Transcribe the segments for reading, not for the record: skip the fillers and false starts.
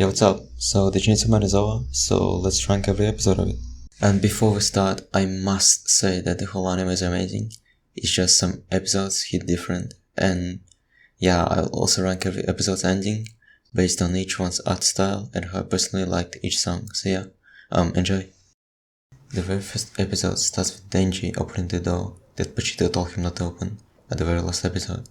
Yo, what's up? So the Chainsaw Man is over, so let's rank every episode of it. And before we start, I must say that the whole anime is amazing. It's just some episodes hit different, and yeah, I'll also rank every episode's ending based on each one's art style and how I personally liked each song. So yeah, enjoy. The very first episode starts with Denji opening the door that Pochito told him not to open at the very last episode.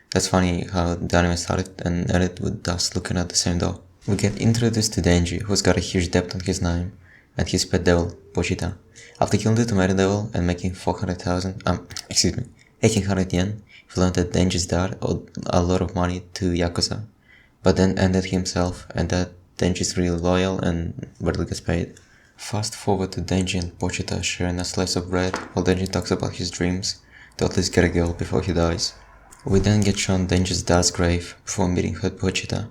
That's funny how the anime started and ended with us looking at the same door. We get introduced to Denji, who's got a huge debt on his name, and his pet devil, Pochita. After killing the tomato devil and making 1800 yen, he learned that Denji's dad owed a lot of money to Yakuza, but then ended himself, and that Denji's really loyal and barely gets paid. Fast forward to Denji and Pochita sharing a slice of bread while Denji talks about his dreams to at least get a girl before he dies. We then get shown Denji's dad's grave before meeting her Pochita.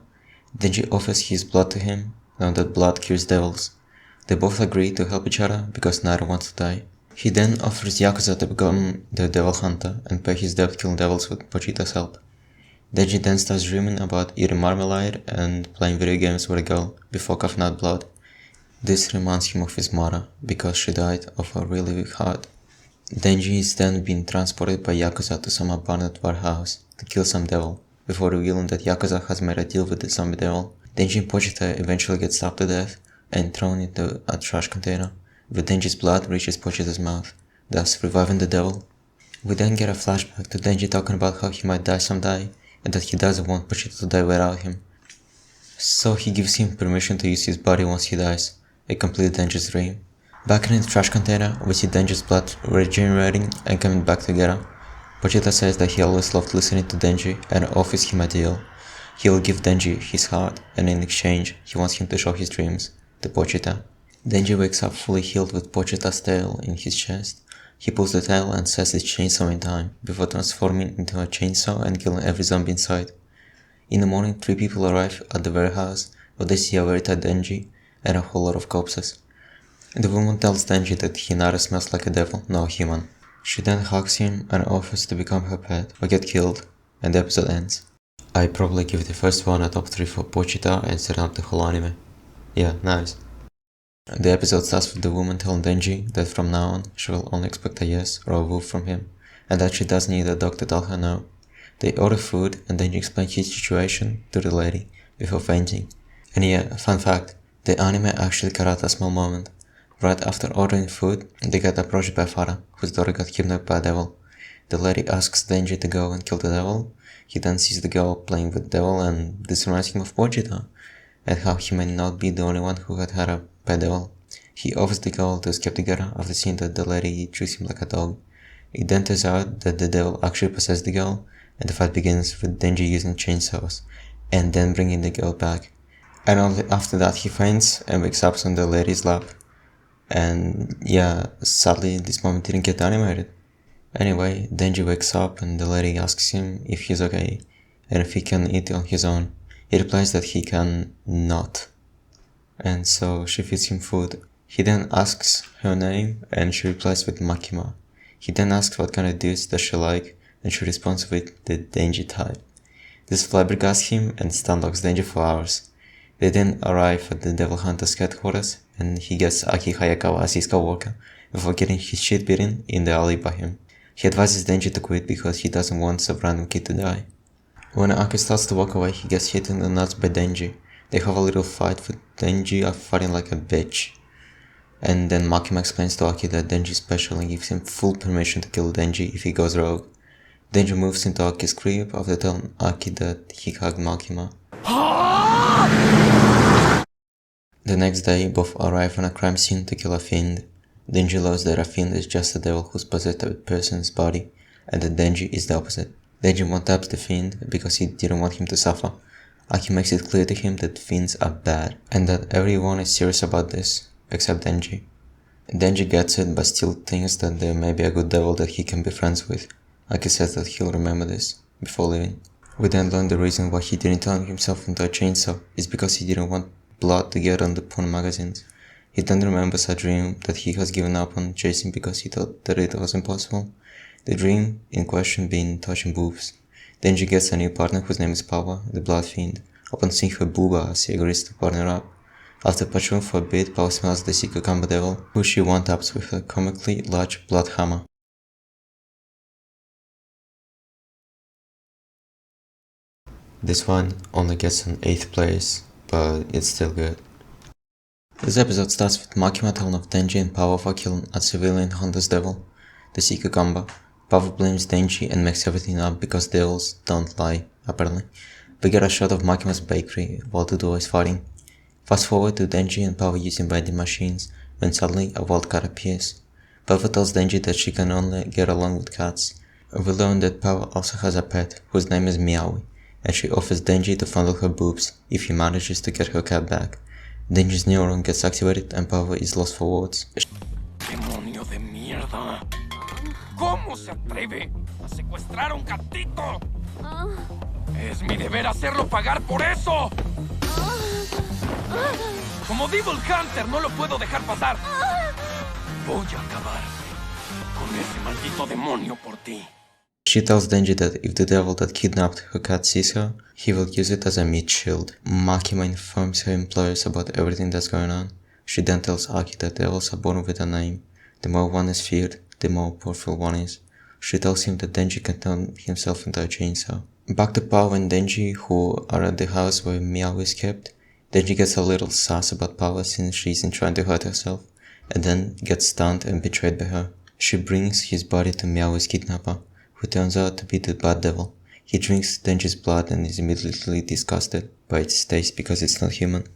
Denji offers his blood to him, knowing that blood cures devils. They both agree to help each other because neither wants to die. He then offers Yakuza to become the devil hunter and pay his debt killing devils with Pochita's help. Denji then starts dreaming about eating marmalade and playing video games with a girl before coughing out blood. This reminds him of his mother because she died of a really weak heart. Denji is then being transported by Yakuza to some abandoned warehouse to kill some devil, before revealing that Yakuza has made a deal with the zombie devil. Denji and Pochita eventually get stabbed to death and thrown into a trash container, where Denji's blood reaches Pochita's mouth, thus reviving the devil. We then get a flashback to Denji talking about how he might die someday, and that he doesn't want Pochita to die without him. So he gives him permission to use his body once he dies, a complete Denji's dream. Back in the trash container, we see Denji's blood regenerating and coming back together. Pochita says that he always loved listening to Denji and offers him a deal. He will give Denji his heart, and in exchange, he wants him to show his dreams to Pochita. Denji wakes up fully healed with Pochita's tail in his chest. He pulls the tail and sets his chainsaw in time, before transforming into a chainsaw and killing every zombie inside. In the morning, 3 people arrive at the warehouse, where they see a very tight Denji and a whole lot of corpses. The woman tells Denji that he neither smells like a devil nor a human. She then hugs him and offers to become her pet, or get killed, and the episode ends. I probably give the first one a top 3 for Pochita and set up the whole anime. Yeah, nice. The episode starts with the woman telling Denji that from now on she will only expect a yes or a woo from him, and that she doesn't need a dog to tell her no. They order food and Denji explains his situation to the lady before fainting. And yeah, fun fact, the anime actually cut out a small moment. Right after ordering food, they get approached by Farah, whose daughter got kidnapped by a devil. The lady asks Denji to go and kill the devil. He then sees the girl playing with the devil, and this reminds him of Pochita, and how he may not be the only one who had had a pet devil. He offers the girl to escape together after seeing that the lady treats him like a dog. It then turns out that the devil actually possessed the girl, and the fight begins with Denji using chainsaws, and then bringing the girl back. And only after that he faints and wakes up on the lady's lap. And yeah, sadly this moment didn't get animated. Anyway, Denji wakes up and the lady asks him if he's okay and if he can eat on his own. He replies that he can not. And so she feeds him food. He then asks her name and she replies with Makima. He then asks what kind of dudes does she like and she responds with the Denji type. This flabbergasts him and stunlocks Denji for hours. They then arrive at the Devil Hunter's headquarters, and he gets Aki Hayakawa as his co-worker, before getting his shit beaten in the alley by him. He advises Denji to quit because he doesn't want some random kid to die. When Aki starts to walk away, he gets hit in the nuts by Denji. They have a little fight with Denji fighting like a bitch. And then Makima explains to Aki that Denji is special and gives him full permission to kill Denji if he goes rogue. Denji moves into Aki's crib after telling Aki that he hugged Makima. The next day, both arrive on a crime scene to kill a fiend. Denji knows that a fiend is just a devil who's possessed a person's body, and that Denji is the opposite. Denji one-taps the fiend because he didn't want him to suffer. Aki makes it clear to him that fiends are bad, and that everyone is serious about this, except Denji. Denji gets it but still thinks that there may be a good devil that he can be friends with. Aki says that he'll remember this before leaving. We then learn the reason why he didn't turn himself into a chainsaw is because he didn't want blood to get on the porn magazines. He then remembers a dream that he has given up on chasing because he thought that it was impossible. The dream in question being touching boobs. Denji gets a new partner whose name is Power, the Blood Fiend, Upon seeing her boobas, he agrees to partner up. After patrolling for a bit, Pao smells the secret combo devil, who she one-taps with a comically large blood hammer. This one only gets an 8th place, but it's still good. This episode starts with Makima telling of Denji and Pao for killing a civilian Honda's devil, the secret combo. Pao blames Denji and makes everything up because devils don't lie, apparently. We get a shot of Makima's bakery while the duo is fighting. Fast forward to Denji and Pao using vending machines, when suddenly a wild cat appears. Pao tells Denji that she can only get along with cats. We learn that Pao also has a pet, whose name is Meowie, and she offers Denji to fondle her boobs if he manages to get her cat back. Denji's neuron gets activated and Pao is lost for words. ¡Demonio de mierda! ¿Cómo se atreve a secuestrar a un gatito? Es mi deber hacerlo pagar por eso. Como Devil Hunter no lo puedo dejar pasar. Voy a acabar con ese maldito demonio por ti. She tells Denji that if the devil that kidnapped her cat sees her, he will use it as a meat shield. Makima informs her employers about everything that's going on. She then tells Aki that devils are born with a name. The more one is feared, the more powerful one is. She tells him that Denji can turn himself into a chainsaw. Back to Pao and Denji, who are at the house where Meow is kept. Denji gets a little sass about Pao since she isn't trying to hurt herself, and then gets stunned and betrayed by her. She brings his body to Meow's kidnapper, who turns out to be the bad devil. He drinks Denji's blood and is immediately disgusted by its taste because it's not human.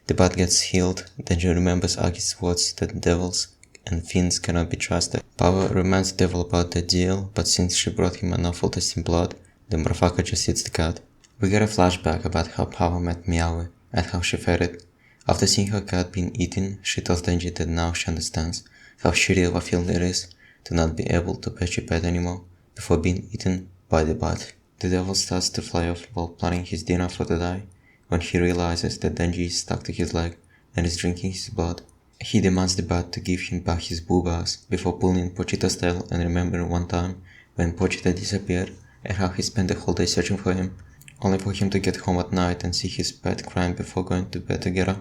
The bat gets healed. Denji remembers Aki's words that devils and fiends cannot be trusted. Pao reminds the devil about the deal, but since she brought him an awful tasting blood, the motherfucker just eats the cat. We get a flashback about how Pao met Meowie and how she fared. After seeing her cat being eaten, she tells Denji that now she understands how shitty of a feeling it is to not be able to pet your pet anymore before being eaten by the bat. The devil starts to fly off while planning his dinner for the day, when he realizes that Denji is stuck to his leg and is drinking his blood. He demands the bat to give him back his boobas before pulling Pochita's tail and remembering one time when Pochita disappeared and how he spent the whole day searching for him, only for him to get home at night and see his pet crying before going to bed together.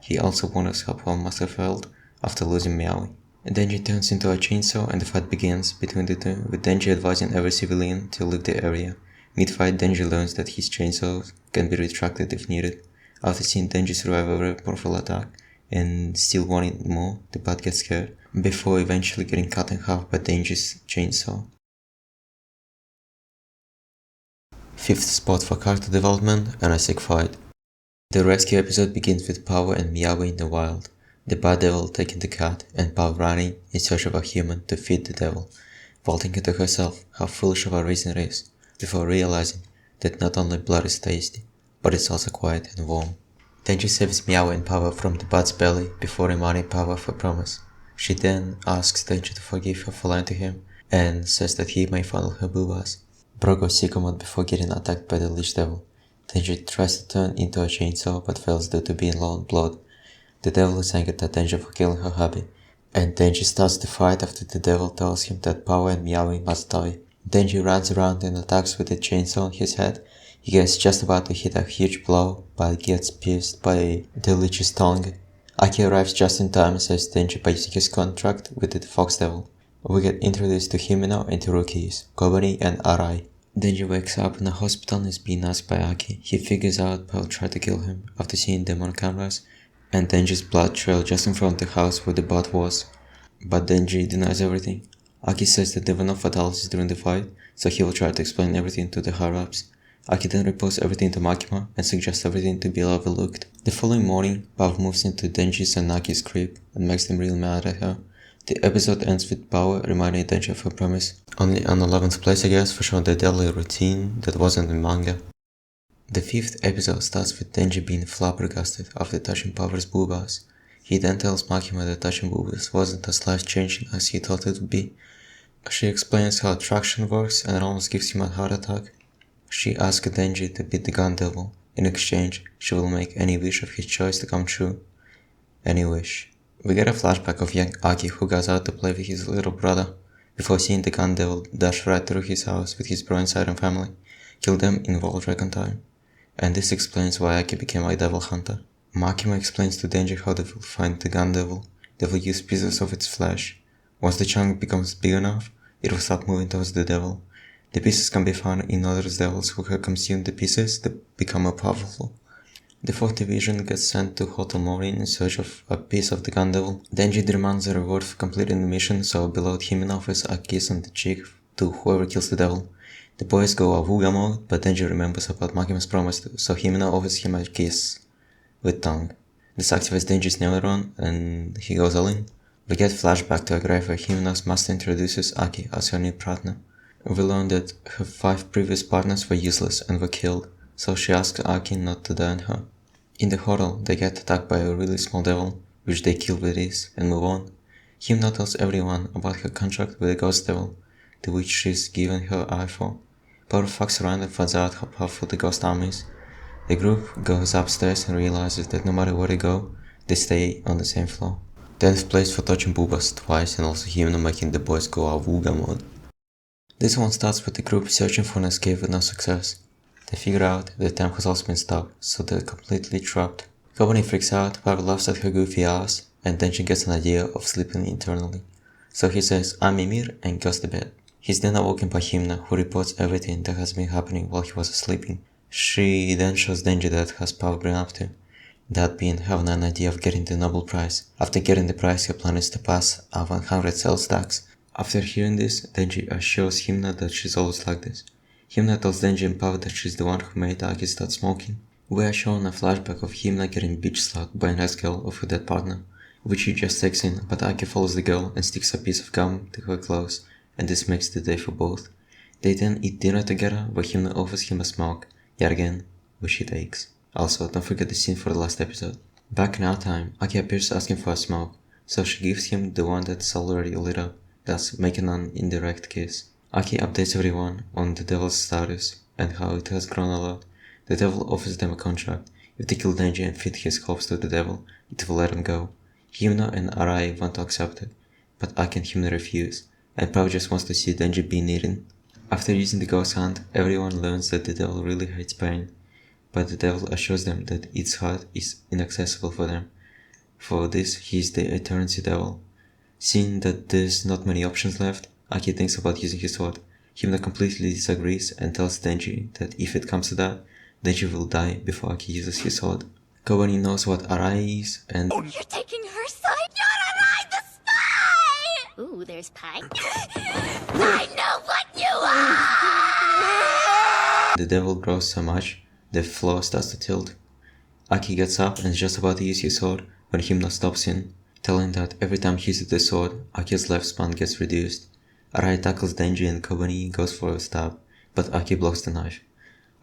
He also wonders how Pao must have felt after losing Meowie. Denji turns into a chainsaw and the fight begins between the two, with Denji advising every civilian to leave the area. Mid-fight, Denji learns that his chainsaws can be retracted if needed. After seeing Denji survive a very powerful attack and still wanting more, the bat gets scared, before eventually getting cut in half by Denji's chainsaw. 5th spot for character development and a sick fight. The rescue episode begins with Pao and Meowie in the wild, the bad devil taking the cat and Pao running in search of a human to feed the devil, while thinking to herself how foolish of a reason it is, before realizing that not only blood is tasty, but it's also quiet and warm. Denji saves Meowie and Pao from the bat's belly before reminding Pao of her promise. She then asks Denji to forgive her for lying to him and says that he may fondle her boobas. Bro goes sicko mode before getting attacked by the leech devil. Denji tries to turn into a chainsaw but fails due to being low on blood. The devil is angered at Denji for killing her hubby, and Denji starts the fight after the devil tells him that Pao and Meowie must die. Denji runs around and attacks with the chainsaw on his head. He gets just about to hit a huge blow, but gets pierced by the leech's tongue. Aki arrives just in time and saves Denji by using his contract with the Fox Devil. We get introduced to Himeno and two rookies, Kobani and Arai. Denji wakes up in a hospital and is being asked by Aki. He figures out Pao tried to kill him after seeing them on cameras, and Denji's blood trail just in front of the house where the bat was. But Denji denies everything. Aki says that there were no fatalities during the fight, so he will try to explain everything to the higher-ups. Aki then reports everything to Makima and suggests everything to be overlooked. The following morning, Pao moves into Denji's and Aki's crib and makes them real mad at her. The episode ends with Pao reminding Denji of her promise. Only an 11th place, I guess, for showing the daily routine that wasn't in manga. The 5th episode starts with Denji being flabbergasted after touching Pao's boobas. He then tells Makima that touching boobas wasn't as life-changing as he thought it would be. She explains how attraction works and almost gives him a heart attack. She asks Denji to beat the gun devil. In exchange, she will make any wish of his choice to come true. Any wish. We get a flashback of young Aki who goes out to play with his little brother, before seeing the gun devil dash right through his house with his bro inside and family, kill them in World Dragon time. and this explains why Aki became a devil hunter. Makima explains to Denji how they will find the gun devil. They will use pieces of its flesh. Once the chunk becomes big enough, it will start moving towards the devil. The pieces can be found in other devils who have consumed the pieces that become more powerful. The 4th Division gets sent to Hotel Mori in search of a piece of the gun devil. Denji demands a reward for completing the mission, so below him offers a kiss on the cheek to whoever kills the devil. The boys go awooga mode, but Denji remembers about Makima's promise, so Himeno offers him a kiss with tongue. This activates Denji's neuron, and he goes all in. We get flashback to a grave where Himeno's master introduces Aki as her new partner. We learn that her 5 previous partners were useless and were killed, so she asks Aki not to die on her. In the hotel, they get attacked by a really small devil, which they kill with ease and move on. Himeno tells everyone about her contract with the ghost devil, to which she's given her eye for. Power fucks around and finds out how powerful the ghost army is. The group goes upstairs and realizes that no matter where they go, they stay on the same floor. Death plays for touching boobas twice and also Himeno making the boys go awooga mode. This one starts with the group searching for an escape with no success. They figure out that time has also been stopped, so they're completely trapped. Kobani freaks out, Pavel laughs at her goofy ass, and Denji gets an idea of sleeping internally. So he says, "I'm Mimir," and goes to bed. He's then awoken by Himeno, who reports everything that has been happening while he was sleeping. She then shows Denji that has Pavel been up to, that being having an idea of getting the Nobel Prize. After getting the prize, her plan is to pass a 100 sales tax. After hearing this, Denji assures Himeno that she's always like this. Himeno tells Denji and Pavel that she's the one who made Aki start smoking. We are shown a flashback of Himeno getting bitch-slapped by a nice girl of her dead partner, which she just takes in, but Aki follows the girl and sticks a piece of gum to her clothes, and this makes the day for both. They then eat dinner together, where Himeno offers him a smoke, yet again, which he takes. Also, don't forget the scene for the last episode. Back in our time, Aki appears asking for a smoke, so she gives him the one that's already lit up, thus making an indirect kiss. Aki updates everyone on the devil's status and how it has grown a lot. The devil offers them a contract. If they kill Denji and feed his corpse to the devil, it will let him go. Himeno and Arai want to accept it, but Aki and Himeno refuse, and Pao just wants to see Denji being eaten. After using the ghost hunt, everyone learns that the devil really hates pain, but the devil assures them that its heart is inaccessible for them. For this, he is the Eternity Devil. Seeing that there's not many options left, Aki thinks about using his sword. Himeno completely disagrees and tells Denji that if it comes to that, Denji will die before Aki uses his sword. Kobani knows what Arai is, and You're taking her side? You're Arai the spy! Ooh, there's pie. I know what you are! the devil grows so much, the floor starts to tilt. Aki gets up and is just about to use his sword when Himeno stops him, telling that every time he uses the sword, Aki's lifespan gets reduced. Arai tackles Denji and Kobani goes for a stab, but Aki blocks the knife.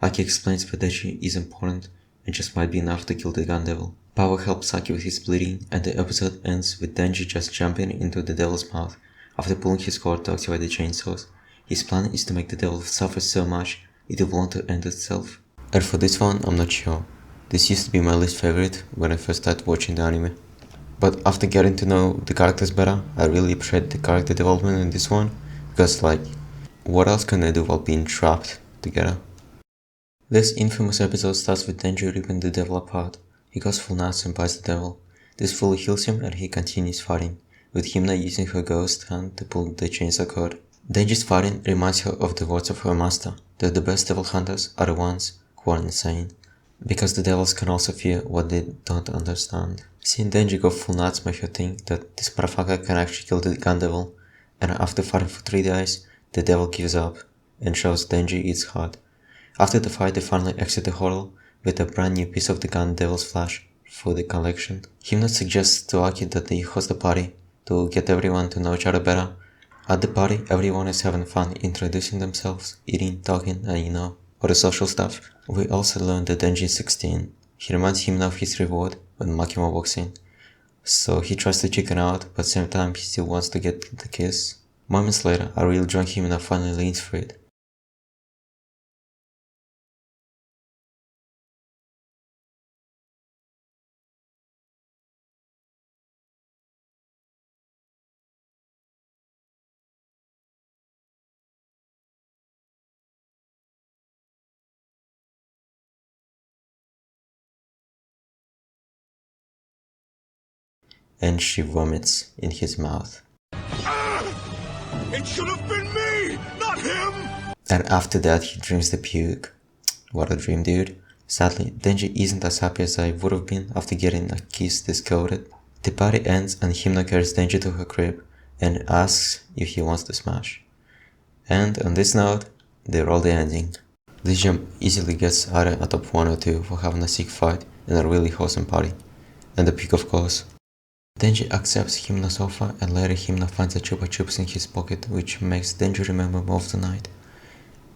Aki explains that Denji is important and just might be enough to kill the gun devil. Power helps Aki with his bleeding, and the episode ends with Denji just jumping into the devil's mouth after pulling his cord to activate the chainsaws. His plan is to make the devil suffer so much it will want to end itself. And for this one, I'm not sure. This used to be my least favorite when I first started watching the anime. But after getting to know the characters better, I really appreciate the character development in this one, because like, what else can they do while being trapped together? This infamous episode starts with Denji ripping the devil apart. He goes full nuts and bites the devil. This fully heals him and he continues fighting, with Himeno using her ghost hand to pull the chainsaw cord. Denji's fighting reminds her of the words of her master, that the best devil hunters are the ones who are insane, because the devils can also fear what they don't understand. Seeing Denji go full nuts makes her think that this motherfucker can actually kill the gun devil, and after fighting for 3 days, the devil gives up and shows Denji its heart. After the fight, they finally exit the hotel with a brand new piece of the gun devil's flesh for the collection. Himeno suggests to Aki that they host a party to get everyone to know each other better. At the party, everyone is having fun introducing themselves, eating, talking, and all the social stuff. We also learn that Denji is 16. He reminds Himeno of his reward when Makima walks in. So he tries to chicken out, but at the same time he still wants to get the kiss. Moments later, a real drunk Himeno finally leans for it. and she vomits in his mouth. It should have been me, not him! And after that he drinks the puke. What a dream, dude. Sadly, Denji isn't as happy as I would have been after getting a kiss discovered. The party ends and Himno carries Denji to her crib and asks if he wants to smash. And on this note, they roll the ending. This jump easily gets Are a top 1 or 2 for having a sick fight and a really wholesome party. And the peak, of course. Denji accepts Himno's offer and later Himno finds a Chupa Chups in his pocket, which makes Denji remember more of the night.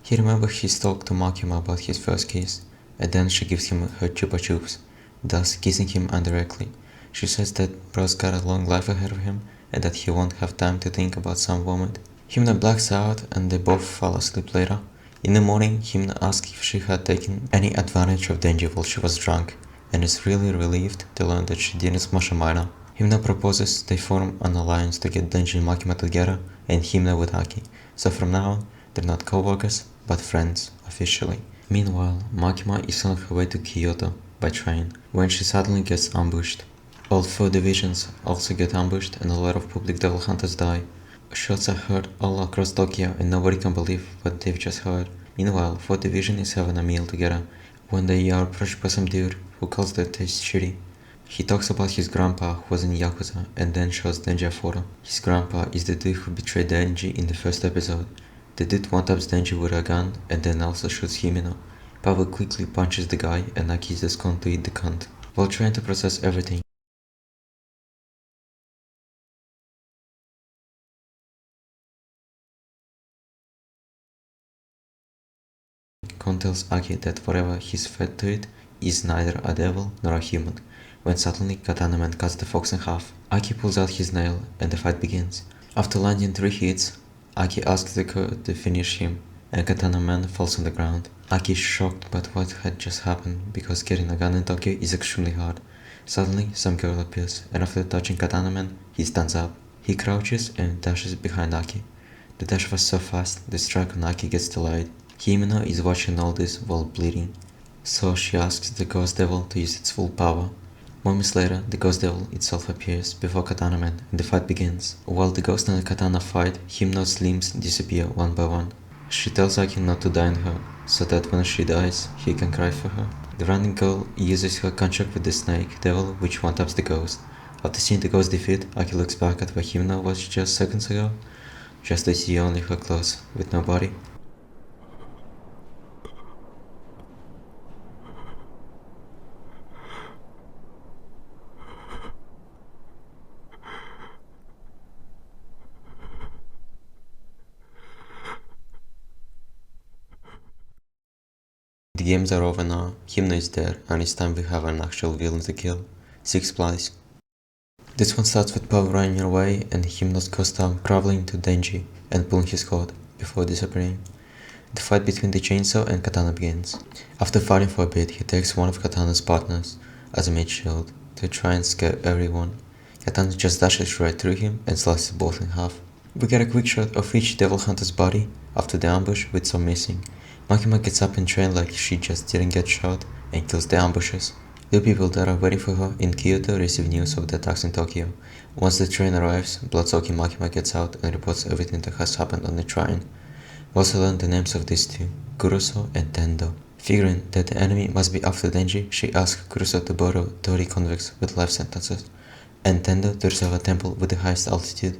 He remembers his talk to Makima about his first kiss, and then she gives him her Chupa Chups, thus kissing him indirectly. She says that bro's got a long life ahead of him and that he won't have time to think about some woman. Himno blacks out and they both fall asleep later. In the morning, Himno asks if she had taken any advantage of Denji while she was drunk, and is really relieved to learn that she didn't smash a minor. Himno proposes they form an alliance to get Denji and Makima together, and Himno with Aki. So from now on, they're not co-workers, but friends, officially. Meanwhile, Makima is on her way to Kyoto by train, when she suddenly gets ambushed. All 4 divisions also get ambushed and a lot of public devil hunters die. Shots are heard all across Tokyo and nobody can believe what they've just heard. Meanwhile, 4th division is having a meal together, when they are approached by some dude who calls their taste shitty. He talks about his grandpa who was in Yakuza and then shows Denji a photo. His grandpa is the dude who betrayed Denji in the first episode. The dude one-taps Denji with a gun and then also shoots Himino. Pavel quickly punches the guy and Aki is just going to eat the cunt. While trying to process everything, Kon tells Aki that whatever he's fed to it is neither a devil nor a human, when suddenly Katana Man cuts the fox in half. Aki pulls out his nail and the fight begins. After landing 3 hits, Aki asks the girl to finish him and Katana Man falls on the ground. Aki is shocked by what had just happened because getting a gun in Tokyo is extremely hard. Suddenly, some girl appears and after touching Katana Man, he stands up. He crouches and dashes behind Aki. The dash was so fast, the strike on Aki gets delayed. Himeno is watching all this while bleeding, so she asks the Ghost Devil to use its full power. Moments later, the Ghost Devil itself appears before Katana Man and the fight begins. While the Ghost and the Katana fight, Himeno's limbs disappear one by one. She tells Aki not to die in her, so that when she dies, he can cry for her. The running girl uses her contract with the Snake Devil, which one-taps the Ghost. After seeing the Ghost defeat, Aki looks back at where Himeno was just seconds ago, just to see only her clothes, with no body. The games are over now, Himno is dead, and it's time we have an actual villain to kill. 6 Place. This one starts with Paul running away and Himno's ghost arm crawling to Denji and pulling his cord, before disappearing. The fight between the chainsaw and Katana begins. After fighting for a bit, he takes one of Katana's partners as a mid shield to try and scare everyone. Katana just dashes right through him and slices both in half. We get a quick shot of each devil hunter's body after the ambush with some missing. Makima gets up in train like she just didn't get shot and kills the ambushers. The people that are waiting for her in Kyoto receive news of the attacks in Tokyo. Once the train arrives, blood-soaking Makima gets out and reports everything that has happened on the train. We also learn the names of these two, Kuroso and Tendo. Figuring that the enemy must be after Denji, she asks Kuroso to borrow 30 convicts with life sentences, and Tendo to reserve a temple with the highest altitude.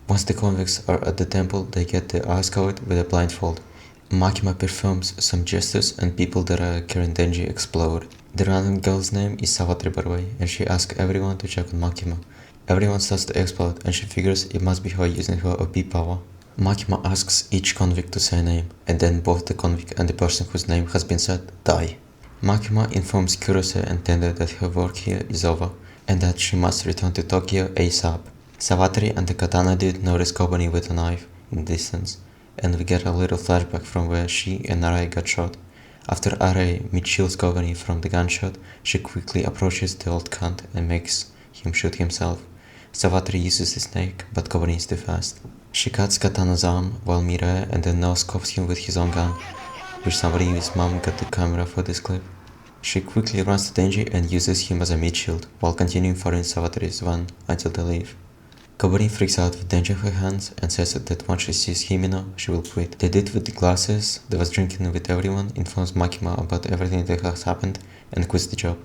Once the convicts are at the temple, they get their eyes covered with a blindfold. Makima performs some gestures and people that are carrying Denji explode. The random girl's name is Sawatri, by the way, and she asks everyone to check on Makima. Everyone starts to explode and she figures it must be her using her OP power. Makima asks each convict to say a name, and then both the convict and the person whose name has been said die. Makima informs Kurose and Tendo that her work here is over, and that she must return to Tokyo ASAP. Sawatri and the katana dude notice Kobani with a knife in the distance, and we get a little flashback from where she and Arai got shot. After Arai mid-shields Kobani from the gunshot, she quickly approaches the old cunt and makes him shoot himself. Sawatri uses the snake, but Kobani is too fast. She cuts Katana's arm while Mirai and then no-scopes him with his own gun. Wish somebody in his mom got the camera for this clip. She quickly runs to Denji and uses him as a meat shield, while continuing following Savatori's van until they leave. Kaburin freaks out with Denji in her hands and says that once she sees Himino, she will quit. The dude with the glasses that was drinking with everyone informs Makima about everything that has happened and quits the job.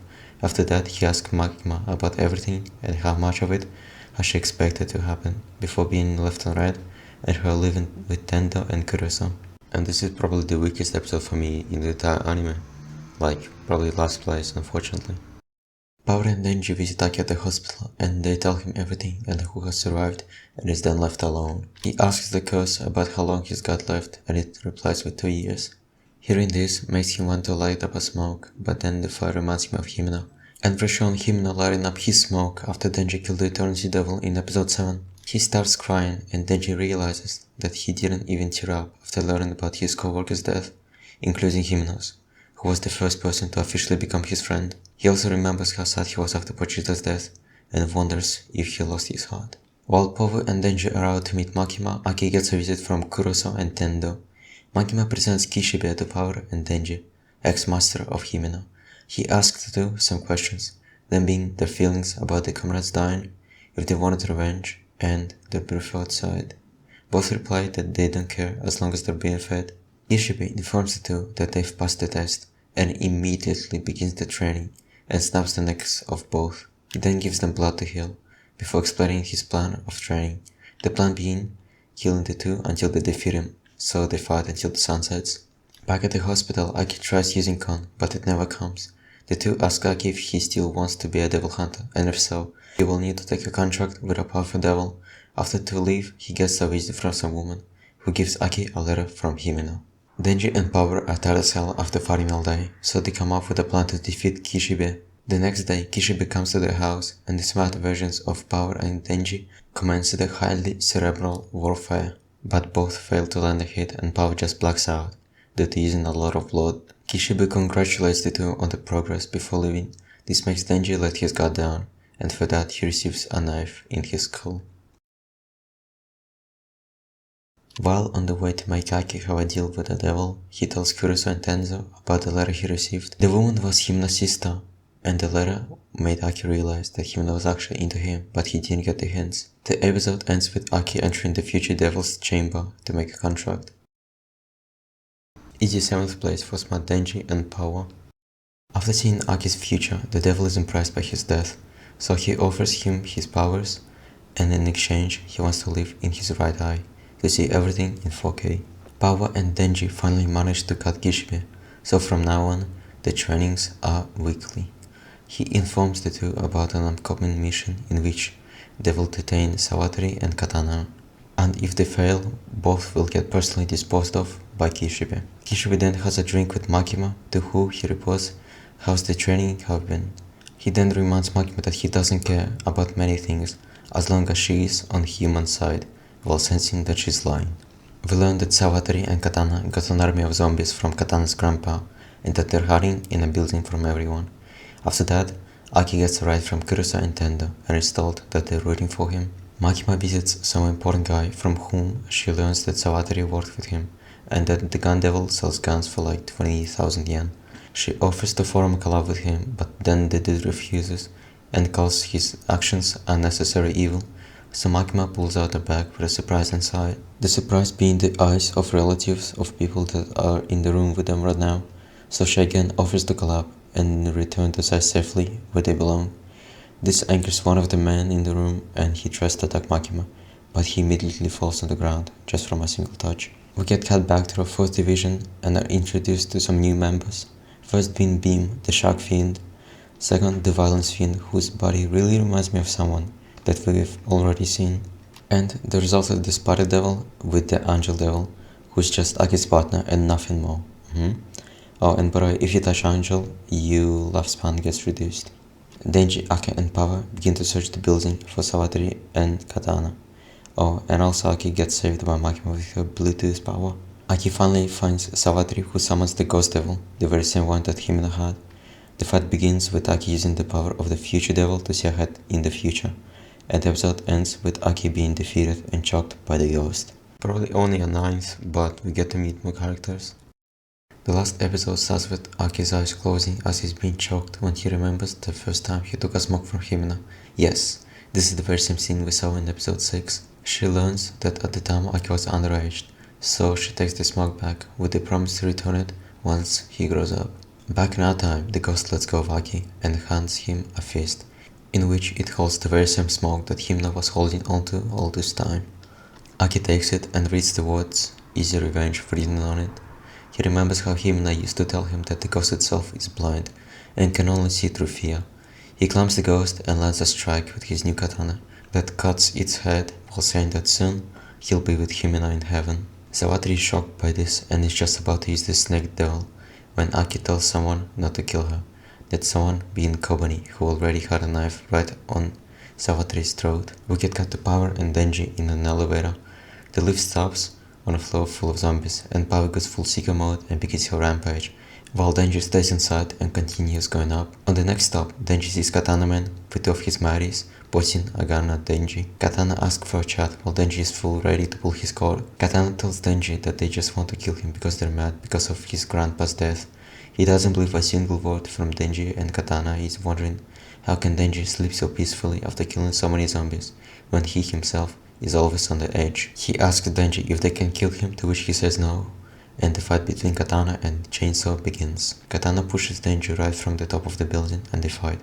After that, he asks Makima about everything and how much of it has she expected to happen before being left on red and her living with Tendo and Kuroso. And this is probably the weakest episode for me in the entire anime. Like, probably last place, unfortunately. Power and Denji visit Aki at the hospital and they tell him everything and who has survived and is then left alone. He asks the curse about how long he's got left and it replies with 2 years. Hearing this makes him want to light up a smoke, but then the fire reminds him of Himino. And we're shown Himino lighting up his smoke after Denji killed the Eternity Devil in episode 7. He starts crying and Denji realizes that he didn't even tear up after learning about his co-worker's death, including Himino's, who was the first person to officially become his friend. He also remembers how sad he was after Pochita's death and wonders if he lost his heart. While Povu and Denji are out to meet Makima, Aki gets a visit from Kuroso and Tendo. Makima presents Kishibe to Power and Denji, ex-master of Himino. He asks the two some questions, them being their feelings about their comrades dying, if they wanted revenge, and their brief outside. Both reply that they don't care as long as they're being fed. Kishibe informs the two that they've passed the test and immediately begins the training and snaps the necks of both. He then gives them blood to heal, before explaining his plan of training, the plan being killing the two until they defeat him, so they fight until the sun sets. Back at the hospital, Aki tries using Kon, but it never comes. The two ask Aki if he still wants to be a devil hunter, and if so, he will need to take a contract with a powerful devil. After to leave, he gets a visit from some woman, who gives Aki a letter from Himino. Denji and Power are tired as hell after fighting all day, so they come up with a plan to defeat Kishibe. The next day, Kishibe comes to their house, and the smart versions of Power and Denji commence the highly cerebral warfare, but both fail to land a hit and Power just blacks out, due to using a lot of blood. Kishibe congratulates the two on the progress before leaving. This makes Denji let his guard down, and for that he receives a knife in his skull. While on the way to make Aki have a deal with the devil, he tells Kuroso and Tenzo about the letter he received. The woman was Himno's sister, and the letter made Aki realize that Himno was actually into him, but he didn't get the hints. The episode ends with Aki entering the future devil's chamber to make a contract. It's the 7th place for Smart Denji and Power. After seeing Aki's future, the devil is impressed by his death, so he offers him his powers, and in exchange he wants to live in his right eye, to see everything in 4K. Power and Denji finally managed to cut Kishibe, so from now on, the trainings are weekly. He informs the two about an upcoming mission in which they will detain Sawatori and Katana, and if they fail, both will get personally disposed of by Kishibe. Kishibe then has a drink with Makima, to who he reports how's the training have been. He then reminds Makima that he doesn't care about many things as long as she is on human side, while sensing that she's lying. We learn that Sawatori and Katana got an army of zombies from Katana's grandpa and that they're hiding in a building from everyone. After that, Aki gets a ride from Kuroso and Tendo and is told that they're rooting for him. Makima visits some important guy from whom she learns that Sawatori worked with him and that the gun devil sells guns for like 20,000 yen. She offers to form a collab with him, but then the dude refuses and calls his actions unnecessary evil. So Makima pulls out a bag with a surprise inside. The surprise being the eyes of relatives of people that are in the room with them right now. So she again offers to collab and return the size safely where they belong. This angers one of the men in the room and he tries to attack Makima, but he immediately falls on the ground just from a single touch. We get cut back to our 4th division and are introduced to some new members. First being Beam, the Shark Fiend. Second, the Violence Fiend, whose body really reminds me of someone that we've already seen. And there's also the Spider Devil with the Angel Devil, who's just Aki's partner and nothing more. Oh, and by the way, if you touch Angel, your lifespan gets reduced. Denji, Aki and Power begin to search the building for Sawatori and Katana. Oh, and also Aki gets saved by Makima with her Bluetooth power. Aki finally finds Sawatori, who summons the Ghost Devil, the very same one that Himino had. The fight begins with Aki using the power of the Future Devil to see ahead in the future, and the episode ends with Aki being defeated and choked by the Ghost. Probably only a 9th, but we get to meet more characters. The last episode starts with Aki's eyes closing as he's being choked when he remembers the first time he took a smoke from Himina. Yes, this is the very same scene we saw in episode 6. She learns that at the time Aki was underage, so she takes the smoke back with the promise to return it once he grows up. Back in our time, the ghost lets go of Aki and hands him a fist, in which it holds the very same smoke that Himina was holding onto all this time. Aki takes it and reads the words "Easy Revenge" written on it. He remembers how Himina used to tell him that the ghost itself is blind and can only see through fear. He climbs the ghost and lands a strike with his new katana that cuts its head while saying that soon he'll be with Himina in heaven. Sawatari is shocked by this and is just about to use the snake devil when Aki tells someone not to kill her, that someone being Kobani, who already had a knife right on Sawatari's throat. We get cut to Power and Denji in an elevator. The lift stops on a floor full of zombies, and Power goes full seeker mode and begins her rampage, while Denji stays inside and continues going up. On the next stop, Denji sees Katana Man with two of his Maris pointing a gun at Denji. Katana asks for a chat while Denji is full ready to pull his cord. Katana tells Denji that they just want to kill him because they're mad because of his grandpa's death. He doesn't believe a single word from Denji, and Katana is wondering how can Denji sleep so peacefully after killing so many zombies when he himself is always on the edge. He asks Denji if they can kill him, to which he says no, and the fight between Katana and Chainsaw begins. Katana pushes Denji right from the top of the building and they fight.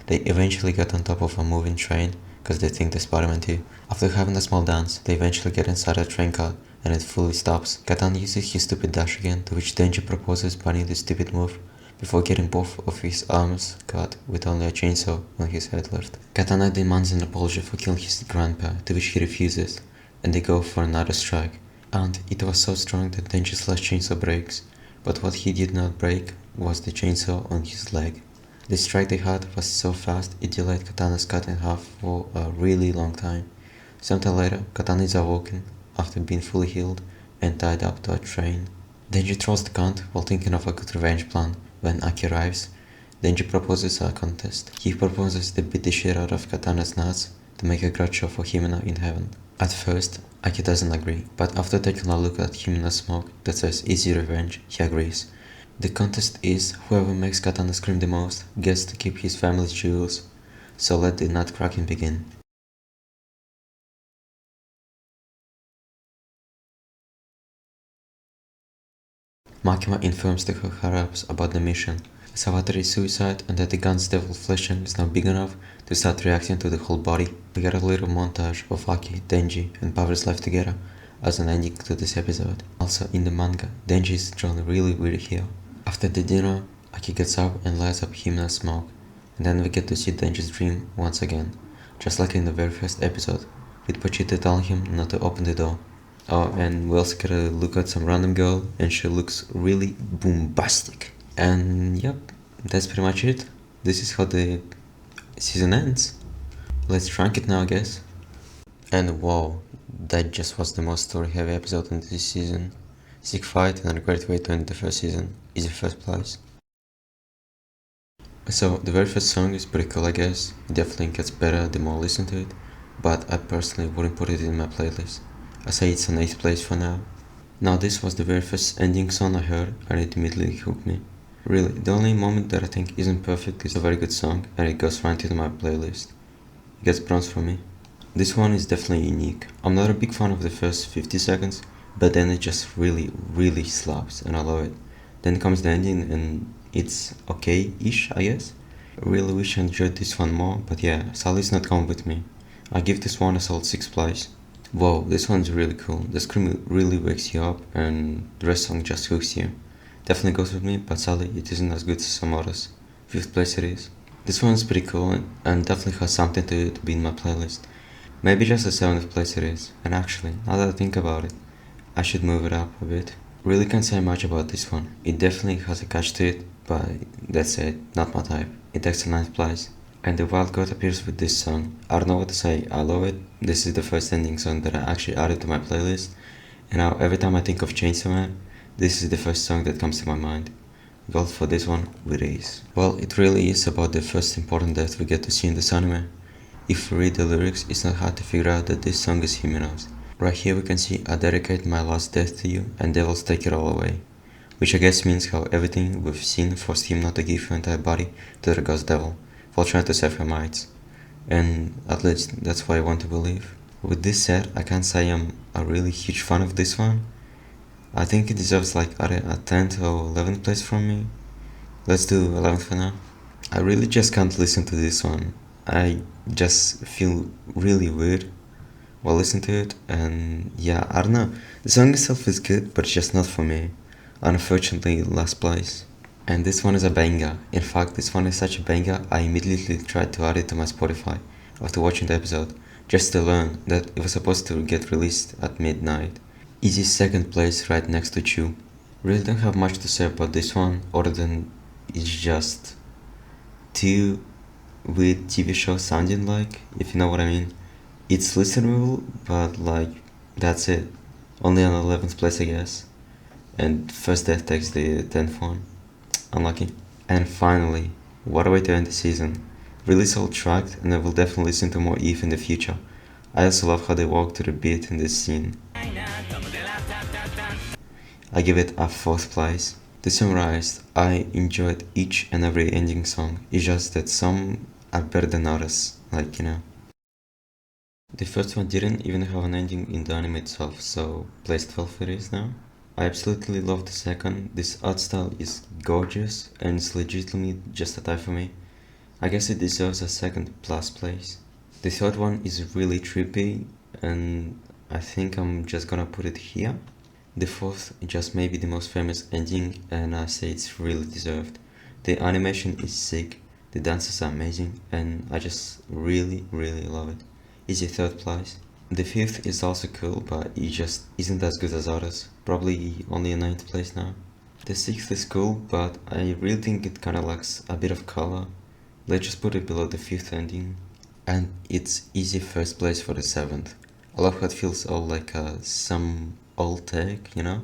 They eventually get on top of a moving train because they think they're Spider-Man too. After having a small dance, they eventually get inside a train car and it fully stops. Katana uses his stupid dash again, to which Denji proposes banning the stupid move before getting both of his arms cut with only a chainsaw on his head left. Katana demands an apology for killing his grandpa, to which he refuses, and they go for another strike. And it was so strong that Denji's last chainsaw breaks, but what he did not break was the chainsaw on his leg. The strike they had was so fast it delayed Katana's cut in half for a really long time. Sometime later, Katana is awoken after being fully healed and tied up to a train. Denji throws the gun while thinking of a good revenge plan. When Aki arrives, Denji proposes a contest. He proposes to beat the shit out of Katana's nuts to make a grudge show for Himina in heaven. At first, Aki doesn't agree, but after taking a look at Himina's smoke that says "Easy Revenge," he agrees. The contest is whoever makes Katana scream the most gets to keep his family's jewels, so let the nutcracking begin. Makima informs the higher-ups about the mission, Sawatari's suicide, and that the gun's devil fleshing is now big enough to start reacting to the whole body. We get a little montage of Aki, Denji, and Power's life together as an ending to this episode. Also, in the manga, Denji is drawn really weird here. After the dinner, Aki gets up and lights up Himina's smoke, and then we get to see Denji's dream once again, just like in the very first episode, with Pochita telling him not to open the door. Oh, and we also get a look at some random girl, and she looks really bombastic. And yep, that's pretty much it. This is how the season ends. Let's rank it now, I guess. And wow, that just was the most story-heavy episode in this season. Sick fight and a great way to end the first season. Easy first place. So, the very first song is pretty cool, I guess. It definitely gets better the more I listen to it, but I personally wouldn't put it in my playlist. I say it's an 8th place for now. Now this was the very first ending song I heard and it immediately hooked me. Really, the only moment that I think isn't perfect is a very good song and it goes right into my playlist. It gets bronze for me. This one is definitely unique. I'm not a big fan of the first 50 seconds, but then it just really slaps and I love it. Then comes the ending and it's okay-ish, I guess. I really wish I enjoyed this one more, but yeah, sadly not coming with me. I give this one a solid 6th place. Whoa, this one's really cool. The scream really wakes you up and the rest song just hooks you. Definitely goes with me, but sadly it isn't as good as some others. 5th place it is. This one's pretty cool and definitely has something to be in my playlist. Maybe just a 7th place it is. And actually, now that I think about it, I should move it up a bit. Really can't say much about this one. It definitely has a catch to it, but that's it, not my type. It takes a 9th place. And the wild card appears with this song. I don't know what to say, I love it. This is the first ending song that I actually added to my playlist. And now every time I think of Chainsaw Man, this is the first song that comes to my mind. Gold for this one with ease. Well, it really is about the first important death we get to see in this anime. If we read the lyrics, it's not hard to figure out that this song is Himina's. Right here we can see "I dedicate my last death to you and devils take it all away." which I guess means how everything we've seen forced him not to give her entire body to the ghost devil, while trying to save her mates. And at least that's what I want to believe. With this said, I can't say I'm a really huge fan of this one. I think it deserves like either a 10th or 11th place from me. Let's do 11th for now. I really just can't listen to this one. I just feel really weird while listening to it, and yeah, I don't know. The song itself is good, but it's just not for me. Unfortunately, last place. And this one is a banger. In fact, this one is such a banger, I immediately tried to add it to my Spotify after watching the episode, just to learn that it was supposed to get released at midnight. Easy second place right next to Chew. Really don't have much to say about this one, other than it's just two weird TV shows sounding like, if you know what I mean. It's listenable, but like, that's it. Only on 11th place, I guess. And First Death takes the 10th one. Unlucky. And finally, what a way to end the season. Really solid track, and I will definitely listen to more Eve in the future. I also love how they walk to the beat in this scene. I give it a 4th place. To summarize, I enjoyed each and every ending song. It's just that some are better than others, like, you know. The first one didn't even have an ending in the anime itself, so place 12 it is now. I absolutely love the second. This art style is gorgeous and it's legitimately just a tie for me. I guess it deserves a second plus place. The third one is really trippy and I think I'm just gonna put it here. The fourth just may be the most famous ending and I say it's really deserved. The animation is sick, the dances are amazing and I just really love it. It's a third place. The fifth is also cool, but it just isn't as good as others. Probably only a 9th place now. The sixth is cool, but I really think it kinda lacks a bit of color. Let's just put it below the fifth ending. And it's easy first place for the seventh. I love how it feels all like some old tech, you know?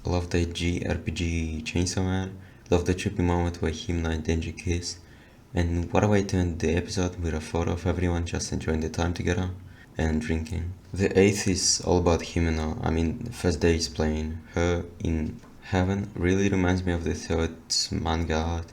I love the JRPG Chainsaw Man. Love the trippy moment where him and Denji kiss. And what a way to end the episode with a photo of everyone just enjoying the time together and drinking. The eighth is all about Himeno. I mean, the first day is playing her in heaven really reminds me of the third manga art.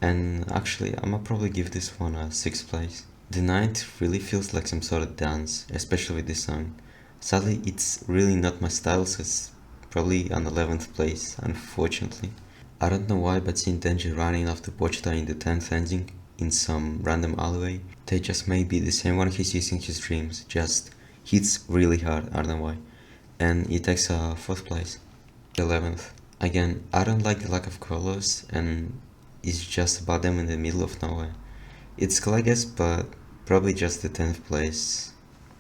And actually, I'ma probably give this one a 6th place. The ninth really feels like some sort of dance, especially with this song. Sadly, it's really not my style, so it's probably an 11th place, unfortunately. I don't know why, but seeing Denji running after Pochita in the 10th ending in some random alleyway, they just may be the same one he's using his dreams, just hits really hard, I don't know why. And it takes a 4th place. 11th. Again, I don't like the lack of colors and it's just about them in the middle of nowhere. It's cool I guess, but probably just the 10th place.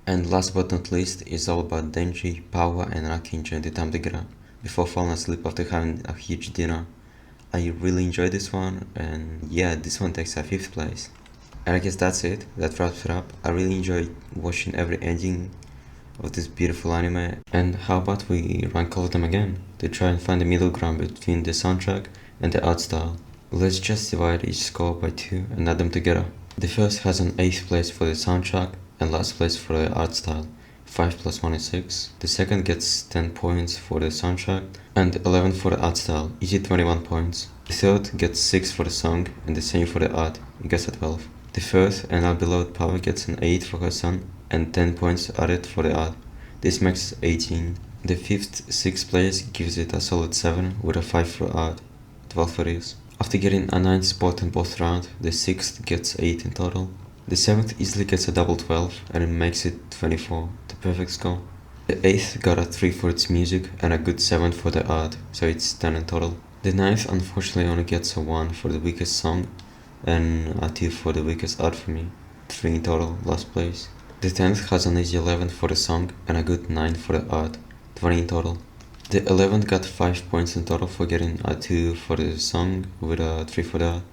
And last but not least is all about Denji, Power and Raki enjoying the time together before falling asleep after having a huge dinner. I really enjoyed this one and yeah, this one takes a 5th place. And I guess that's it, that wraps it up. I really enjoyed watching every ending of this beautiful anime, and how about we rank all of them again to try and find the middle ground between the soundtrack and the art style. Let's just divide each score by 2 and add them together. The first has an 8th place for the soundtrack and last place for the art style. 5 plus 1 is 6. The second gets 10 points for the soundtrack and 11 for the art style, easy 21 points. The third gets 6 for the song and the same for the art, it gets a 12. The fourth and our beloved Power gets an 8 for her son and 10 points added for the art. This makes 18. The fifth, 6th place gives it a solid 7 with a 5 for art, 12 for this. After getting a 9th spot in both rounds, the 6th gets 8 in total. The 7th easily gets a double 12 and it makes it 24, the perfect score. The 8th got a 3 for its music and a good 7 for the art, so it's 10 in total. The 9th unfortunately only gets a 1 for the weakest song and a 2 for the weakest art for me, 3 in total, last place. The 10th has an easy 11 for the song and a good 9 for the art, 20 in total. The 11th got 5 points in total for getting a 2 for the song with a 3 for the art.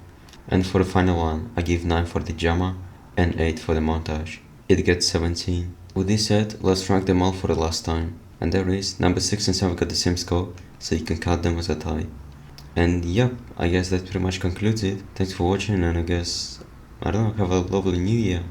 And for the final one, I give 9 for the drama and 8 for the montage. It gets 17. With this said, let's rank them all for the last time. And there it is, number 6 and 7 got the same score, so you can count them as a tie. And yep, I guess that pretty much concludes it. Thanks for watching and I guess, I don't know, have a lovely new year.